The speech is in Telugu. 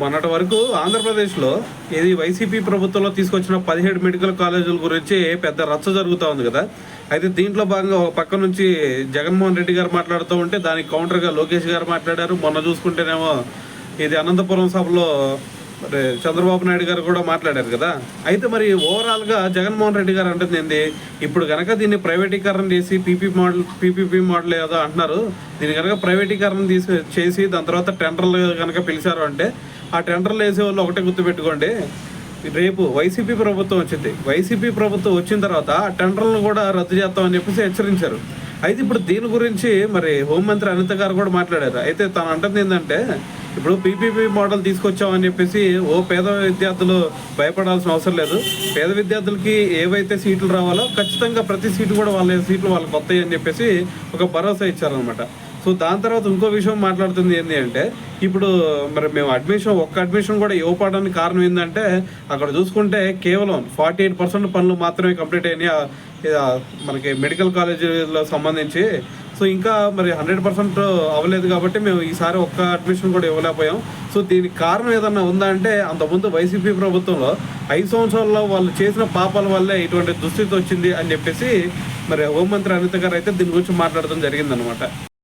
మొన్నటి వరకు ఆంధ్రప్రదేశ్లో ఇది వైసీపీ ప్రభుత్వంలో తీసుకొచ్చిన 17 మెడికల్ కాలేజీల గురించి పెద్ద రచ్చ జరుగుతూ ఉంది కదా. అయితే దీంట్లో భాగంగా ఒక పక్క నుంచి జగన్మోహన్ రెడ్డి గారు మాట్లాడుతూ ఉంటే దానికి కౌంటర్గా లోకేష్ గారు మాట్లాడారు. మొన్న చూసుకుంటేనేమో ఇది అనంతపురం సభలో మరి చంద్రబాబు నాయుడు గారు కూడా మాట్లాడారు కదా. అయితే మరి ఓవరాల్గా జగన్మోహన్ రెడ్డి గారు అంటుంది ఏంది, ఇప్పుడు కనుక దీన్ని ప్రైవేటీకరణ చేసి పీపీపీ మోడల్ ఏదో అంటున్నారు, దీన్ని కనుక ప్రైవేటీకరణ చేసి దాని తర్వాత టెండర్లు కనుక పిలిచారు అంటే ఆ టెండర్లు వేసే వాళ్ళు ఒకటే గుర్తుపెట్టుకోండి, రేపు వైసీపీ ప్రభుత్వం వచ్చింది. వైసీపీ ప్రభుత్వం వచ్చిన తర్వాత ఆ టెండర్లను కూడా రద్దు చేస్తామని చెప్పేసి హెచ్చరించారు. అయితే ఇప్పుడు దీని గురించి మరి హోంమంత్రి అనిత గారు కూడా మాట్లాడారు. అయితే తను అంటుంది ఏంటంటే, ఇప్పుడు పీపీపీ మోడల్ తీసుకొచ్చామని చెప్పేసి పేద విద్యార్థులు భయపడాల్సిన అవసరం లేదు. పేద విద్యార్థులకి ఏవైతే సీట్లు రావాలో ఖచ్చితంగా ప్రతి సీటు కూడా వాళ్ళ సీట్లు వాళ్ళకి వస్తాయి అని చెప్పేసి ఒక భరోసా ఇచ్చారనమాట. సో దాని తర్వాత ఇంకో విషయం మాట్లాడుతుంది ఏంటి అంటే, ఇప్పుడు మరి మేము ఒక్క అడ్మిషన్ కూడా ఇవ్వడానికి కారణం ఏంటంటే, అక్కడ చూసుకుంటే కేవలం 48% పనులు మాత్రమే కంప్లీట్ అయినాయి మనకి మెడికల్ కాలేజీలో సంబంధించి. సో ఇంకా మరి 100% అవ్వలేదు కాబట్టి మేము ఈసారి ఒక్క అడ్మిషన్ కూడా ఇవ్వలేకపోయాం. సో దీనికి కారణం ఏదన్నా ఉందా అంటే, అంతకుముందు వైసీపీ ప్రభుత్వంలో 5 సంవత్సరాల్లో వాళ్ళు చేసిన పాపాల వల్లే ఇటువంటి దుస్థితి వచ్చింది అని చెప్పేసి మరి హోంమంత్రి అనిత గారు అయితే దీని గురించి మాట్లాడడం జరిగిందనమాట.